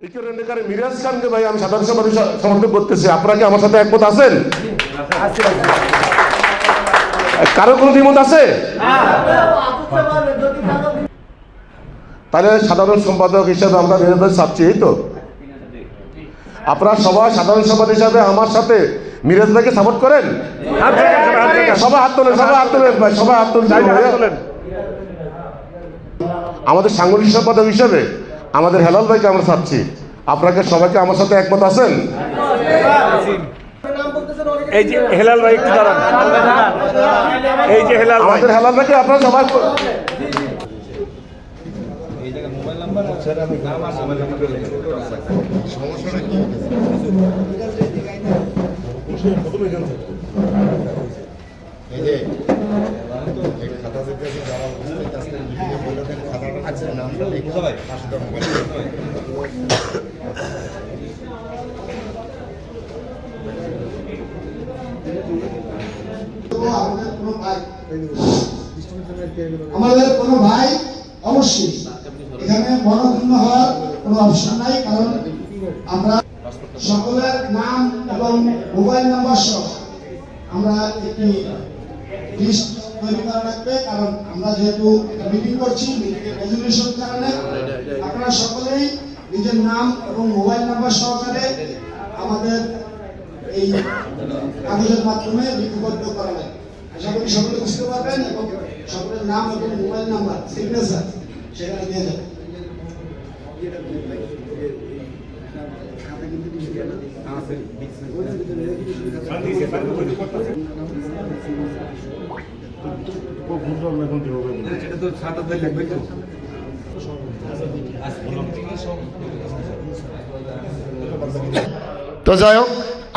মিরাজ খানকে ভাই আমি সাধারণ সম্পাদক সমর্থন করতেছি। আপনারা কি আমার সাথে একমত আছেন? কারো কোনো দ্বিমত আছে? তাহলে সাধারণ সম্পাদক হিসাবে আমরা মিরাজ চাচ্ছি, এই তো আপনারা সবাই সাধারণ সম্পাদক হিসাবে আমার সাথে মিরাজ ভাইকে সাপোর্ট করেন। সবাই হাত তোলেন, সবাই হাত তোলেন ভাই, সবাই হাত তোলেন। আমাদের সাংগঠনিক সম্পাদক হিসাবে আমাদের হেলাল ভাইকে আমরা চাচ্ছি। আপনাকে সবাইকে আমার সাথে একমত আছেন? এই যে হেলাল ভাই একটু দাঁড়ান, এই যে হেলাল ভাই, আমাদের হেলাল ভাইকে আপনারা সবাই আমাদের কোনো ভাই অবশ্যই এখানে মনোক্ষুণ্ণ হওয়ার কোনো অপশন নাই, কারণ আমরা সকলের নাম এবং মোবাইল নাম্বার সহ আমরা একটি লিস্ট তৈরি করা লাগবে। কারণ আমরা যেহেতু একটা মিটিং করছি, মিটিংয়ের রেজুলেশন কারণে আপনারা সকলেই নিজের নাম এবং মোবাইল নাম্বার সহকারে আমাদের এই কাগজের মাধ্যমে লিপিবদ্ধ করা লাগবে। আশা করি সকলে বুঝতে পারবেন এবং সকলের নাম এবং মোবাইল নাম্বার সিগনেচার সেখানে দিয়ে যাবেন। তো যাই হোক,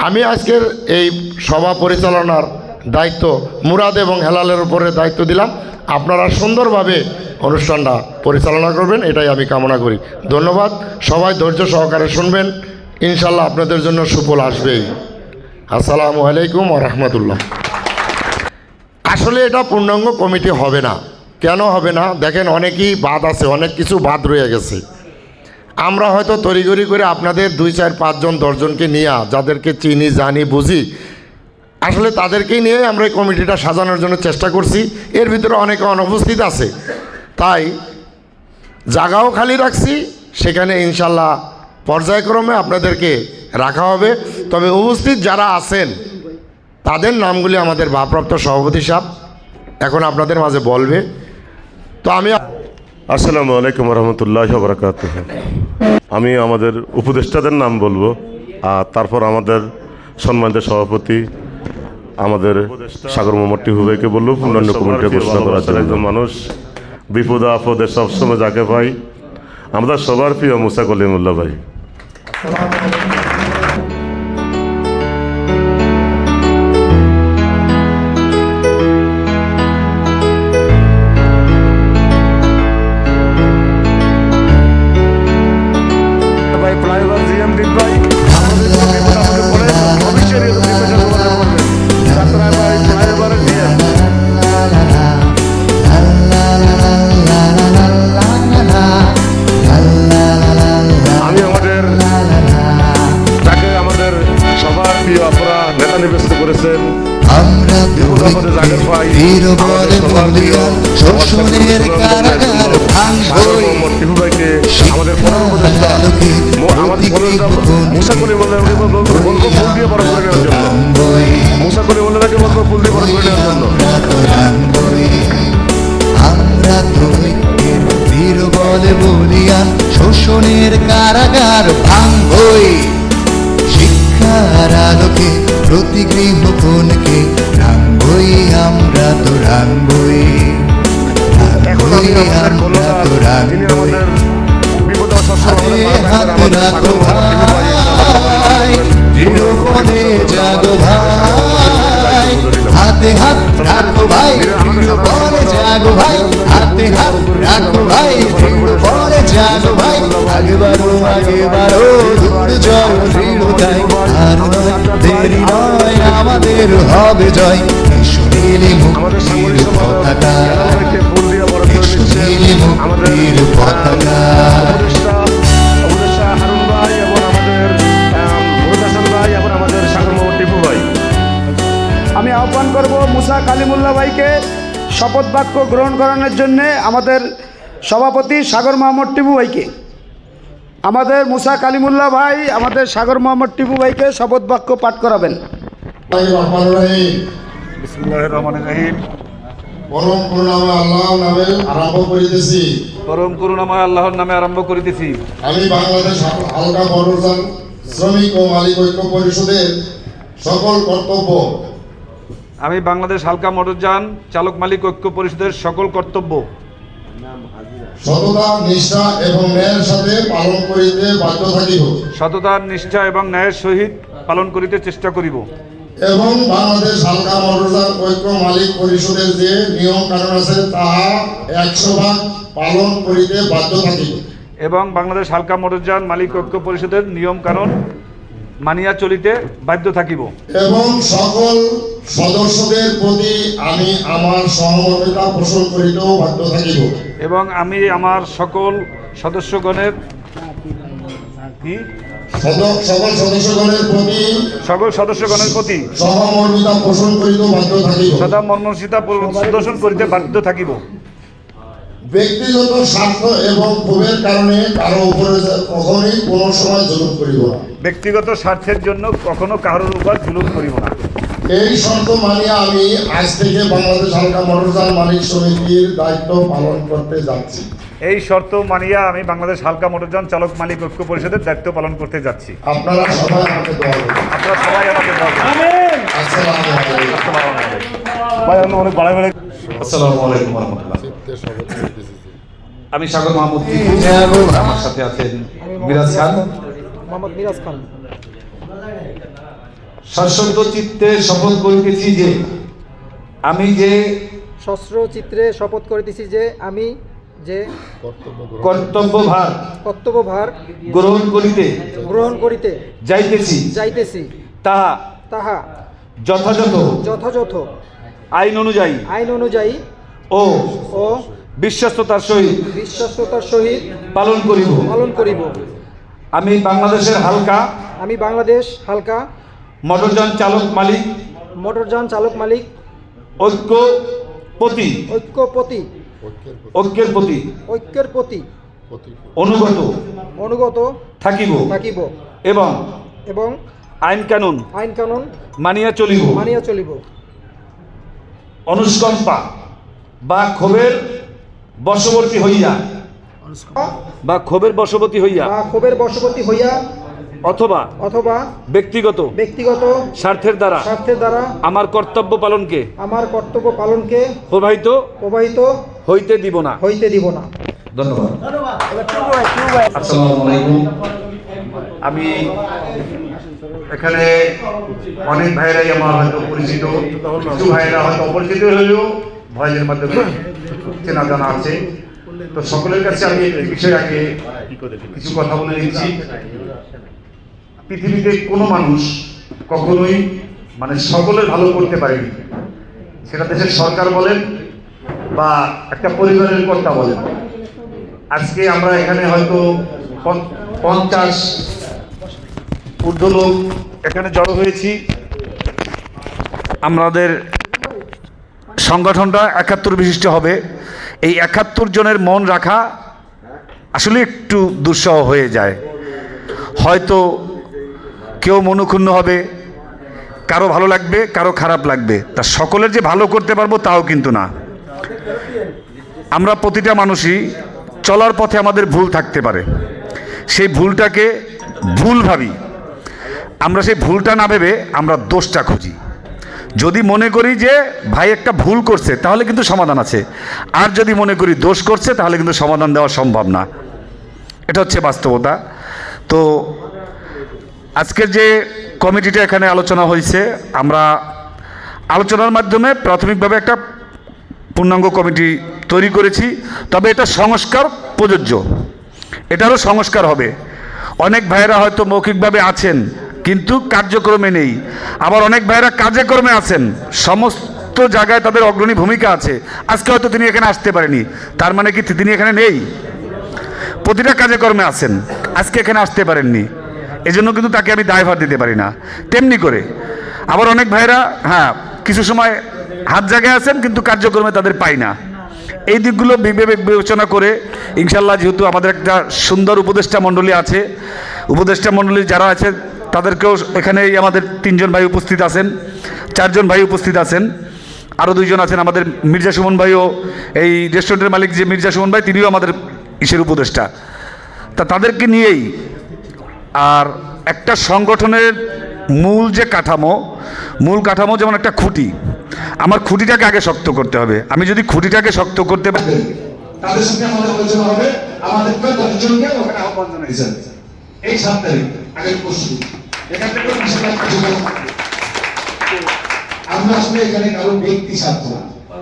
আমি আজকের এই সভা পরিচালনার দায়িত্ব মুরাদ এবং হেলালের উপরে দায়িত্ব দিলাম। আপনারা সুন্দরভাবে অনুষ্ঠানটা পরিচালনা করবেন, এটাই আমি কামনা করি। ধন্যবাদ। সবাই ধৈর্য সহকারে শুনবেন, ইনশাল্লাহ আপনাদের জন্য সুফল আসবেই। আসসালামু আলাইকুম ওয়া রাহমাতুল্লাহ। আসলে এটা পূর্ণাঙ্গ কমিটি হবে না। কেন হবে না? দেখেন, অনেকই বাদ আছে, অনেক কিছু বাদ রয়ে গেছে। আমরা হয়তো তড়িঘড়ি করে আপনাদের 2, 4, 5 জন 10 জনকে নিয়ে, যাদেরকে চিনি জানি বুঝি, আসলে তাদেরকেই নিয়ে আমরা এই কমিটিটা সাজানোর জন্য চেষ্টা করছি। এর ভিতরে অনেকে অনুপস্থিত আছে, তাই জায়গাও খালি রাখছি। সেখানে ইনশাল্লাহ পর্যায়ক্রমে আপনাদেরকে রাখা হবে। তবে উপস্থিত যারা আছেন তাদের নামগুলি আমাদের ভারপ্রাপ্ত সভাপতি সাহেব এখন আপনাদের মাঝে বলবে। তো আমি আসসালামু আলাইকুম রহমতুল্লাহ বারাকাতুহ। আমি আমাদের উপদেষ্টাদের নাম বলবো, আর তারপর আমাদের সম্মানিত সভাপতি আমাদের সাগর মোহাম্মদ টিপু ভাইকে বলবো পূর্ণাঙ্গ কমিটি ঘোষণা করার জন্য। একজন মানুষ বিপদে আপদে সবসময় যাকে পাই, আমাদের সবার প্রিয় মুসা কলিমুল্লাহ ভাই। শোষণের কারাগার ভাঙবই, আমাদের মুসা কলিমুল্লাহকে বলবো ফুল দিয়ে বড় করে নেওয়ার জন্য। মুসা কলিমুল্লাহকে বলবো ফুল দিয়ে বড় করে নেওয়ার জন্য। আমরা তো বীর বলে বলিয়ান শোষণের কারাগার ভাঙবই, শিক্ষার আলোকে প্রতি গৃহ কোণকে রাঙবই, আমরা তো রাঙবই, আমরা তো রাঙবই। হাত রাখো ভাই, দৃঢ়পদে জাগো ভাই, হাতে হাত রাখো ভাই, দৃঢ়পদে জাগো ভাই, হাতে হাত রাখো ভাই, দৃঢ়পদে জাগো ভাই। আগে বাড়ো দূর জয় দৃঢ়তাই, আর নয় দেরি নয়, আমাদের হবে জয়। নীলি মুক্তির পতাকা, নীলি মুক্তির পতাকা। করব মুসা কালিমুল্লাহ ভাইকে শপথ বাক্য গ্রহণ করানোর জন্যে আমাদের সভাপতি সাগর মোহাম্মদ টিপু ভাইকে। আমাদের মুসা কালিমুল্লাহ ভাই আমাদের সাগর মোহাম্মদ টিপু ভাইকে শপথ বাক্য পাঠ করাবেন। বিসমিল্লাহির রহমানির রহিম। পরম করুণাময় আল্লাহ নামে আরম্ভ করিতেছি। পরম করুণাময় আল্লাহর নামে আরম্ভ করিতেছি। আমি বাংলাদেশ হালকা মটরযান শ্রমিক ও মালিক ঐক্য পরিষদের সকল কর্তব্য আমি বাংলাদেশ হালকা মোটরযান চালক মালিক ঐক্য পরিষদের সকল কর্তব্য সততা নিষ্ঠা এবং ন্যায়ের সাথে পালন করিতে বাধ্য থাকিব সততার নিষ্ঠা এবং ন্যায়ের সহিত পালন করিতে চেষ্টা করিব এবং বাংলাদেশ হালকা মটরযান ঐক্য মালিক পরিষদের যে নিয়ম কানুন আছে তাহা 100% পালন করিতে বাধ্য থাকিব এবং বাংলাদেশ হালকা মোটরযান মালিক ঐক্য পরিষদের নিয়ম কানুন মানিয়া চলিতে বাধ্য থাকিব এবং সকল সদস্যদের প্রতি আমি আমার সহমর্মিতা পোষণ করিতেও বাধ্য থাকিব এবং আমি আমার সকল সদস্যগণের সকল সদস্যগণের প্রতি সহমর্মিতা পোষণ করিতেও বাধ্য থাকিব সদা মর্মসিতা প্রদর্শন করিতে বাধ্য থাকিব ব্যক্তিগত স্বার্থ এবং ক্ষোভের কারণে কারো উপরে কখনোই কোনো সময় জুলুম করিব না ব্যক্তিগত স্বার্থের জন্য কখনো কারোর উপর জুলুম করিব না এই শর্ত মানিয়া আমি আজ থেকে বাংলাদেশ হালকা মটরযান মালিক সমিতির দায়িত্ব পালন করতে যাচ্ছি এই শর্ত মানিয়া আমি বাংলাদেশ হালকা মোটরযান চালক মালিক ঐক্য পরিষদের দায়িত্ব পালন করতে যাচ্ছি আপনারা সবাই আমাকে দোয়া করবেন আপনারা সবাই আমাকে দোয়া করবেন। আসসালামু আলাইকুম ভাই আমি অনেক বাড়াই বাড়াই আসসালামু আলাইকুম ওয়া রাহমাতুল্লাহ। আমি সাগর মাহমুদ টিপু, আমার সাথে আছেন মিরাজ খান। সশ্রদ্ধ চিত্তে শপথ করিতেছি যে আমি যে সশ্র চিত্রে শপথ করিতেছি যে আমি যে কর্তব্যভার গ্রহণ করিতে যাইতেছি তাহা যথাযথ আইন অনুযায়ী ও বিশ্বস্ততার সহিত পালন করিব আমি বাংলাদেশ হালকা মোটরযান চালক মালিক ঐক্যের প্রতি অনুগত থাকিব এবং আইন কানুন মানিয়া চলিব অনুষ্কম্পা বা ক্ষোভের বশবর্তী হইয়া অথবা ব্যক্তিগত স্বার্থের দ্বারা আমার কর্তব্য পালনকে প্রবাহিত হইতে দিব না ধন্যবাদ। আসসালামু আলাইকুম। আমি এখানে অনেক ভাইরাই আমার হয়তো পরিচিত, কিছু ভাইরা হয়তো অপরিচিত হলেও ভয়ের মাধ্যমে চেনা জানা আছে। তো সকলের কাছে আমি একটি বিষয় আগে কিছু কথা বলে দিচ্ছি। পৃথিবীতে কোনো মানুষ কখনোই সকলের ভালো করতে পারেনি, সেটা দেশের সরকার বলেন বা একটা পরিবারের কর্তা বলেন। আজকে আমরা এখানে হয়তো 50 ঊর্ধ্ব লোক এখানে জড়ো হয়েছি। আমাদের সংগঠনটা 71 বিশিষ্ট হবে। এই 71 জনের মন রাখা আসলে একটু দুঃসহ হয়ে যায়। হয়তো কেউ মনক্ষুণ্ণ হবে, কারো ভালো লাগবে, কারো খারাপ লাগবে। তা সকলের যে ভালো করতে পারবো তাও কিন্তু না। আমরা প্রতিটা মানুষই চলার পথে আমাদের ভুল থাকতে পারে, সেই ভুলটাকে ভুল ভাবি। আমরা সেই ভুলটা না ভেবে আমরা দোষটা খুঁজি। যদি মনে করি যে ভাই একটা ভুল করছে তাহলে কিন্তু সমাধান আছে, আর যদি মনে করি দোষ করছে তাহলে কিন্তু সমাধান দেওয়া সম্ভব না। এটা হচ্ছে বাস্তবতা। তো আজকের যে কমিটিটা এখানে আলোচনা হয়েছে, আমরা আলোচনার মাধ্যমে প্রাথমিকভাবে একটা পূর্ণাঙ্গ কমিটি তৈরি করেছি। তবে এটা সংস্কার প্রযোজ্য, এটারও সংস্কার হবে। অনেক ভাইয়েরা হয়তো মৌখিকভাবে আছেন কিন্তু কার্যক্রমে নেই, আবার অনেক ভাইয়েরা কাজে কর্মে আছেন, সমস্ত জায়গায় তাদের অগ্রণী ভূমিকা আছে। আজকে হয়তো তিনি এখানে আসতে পারেনি, তার মানে কি তিনি এখানে নেই? প্রতিটা কাজে কর্মে আছেন, আজকে এখানে আসতে পারেননি, এজন্য কিন্তু তাকে আমি দায়ভার দিতে পারি না। তেমনি করে আবার অনেক ভাইয়েরা কিছু সময় হাত জায়গায় আছেন কিন্তু কার্যক্রমে তাদের পাই না। এই দিকগুলো বিবেক বিবেচনা করে ইনশাল্লাহ, যেহেতু আমাদের একটা সুন্দর উপদেষ্টা মণ্ডলী আছে, উপদেষ্টা মণ্ডলী যারা আছে তাদেরকেও এখানে আমাদের 3 জন ভাই উপস্থিত আছেন, 4 জন ভাই উপস্থিত আছেন, আরও 2 জন আছেন আমাদের মির্জা সুমন ভাইও, এই রেস্টুরেন্টের মালিক যে মির্জা সুমন ভাই তিনিও আমাদের ইসের উপদেষ্টা। তাদেরকে নিয়েই আর একটা সংগঠনের মূল যে কাঠামো, মূল কাঠামো যেমন একটা খুঁটি, আমার খুঁটিটাকে আগে শক্ত করতে হবে। আমি যদি খুঁটিটাকে শক্ত করতে পারি, তাদের সঙ্গে আমাদের আলোচনা হবে। আমাদের 10 জনকে ওখানে আহ্বান জানাইছেন এই 7 তারিখ আগের পরশু। এখান থেকে আমরা আসলে এখানে কারো ব্যক্তি স্বার্থ না।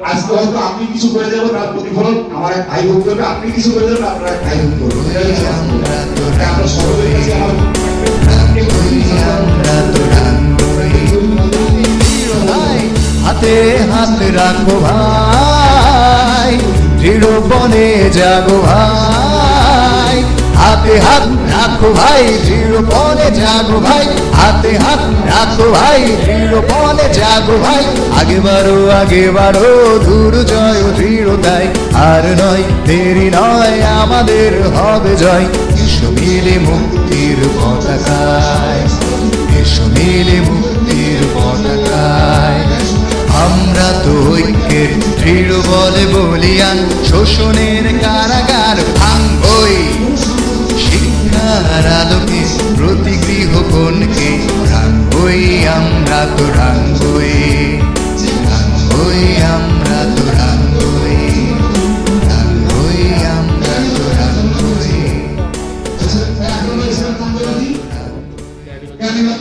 আজকে হয়তো আপনি কিছু করে যাবো, তার প্রতিফলন আমার এক ভাই ভোগ করবে, আপনি কিছু করে যাবেন আপনার এক ভাই ভোগ করবে। আমরা সকলের কাছে আমার হাতে হাত রাখো ভাই, দৃঢ়পণে জাগো ভাই, হাতে হাত রাখো ভাই, দৃঢ়পণে জাগো ভাই, হাতে হাত রাখো ভাই, দৃঢ়পণে জাগো ভাই, আগে বাড়ো দূর জয় দৃঢ়তায়, আর নয় দেরি নয় আমাদের হবে জয়। এসো মিলে মুক্তির পতাকায়, এসো মিলে মুক্তির পতাকায়, আমরা তো ঐক্যের দৃঢ় বলে বলিয়ান, শোষণের কারাগার ভাঙবই, শিক্ষার আলোকে প্রতি গৃহকোণকে রাঙবই, আমরা তো রাঙবই, রাঙবই আমরা তো রাঙবই, রাঙবই আমরা তো রাঙবই।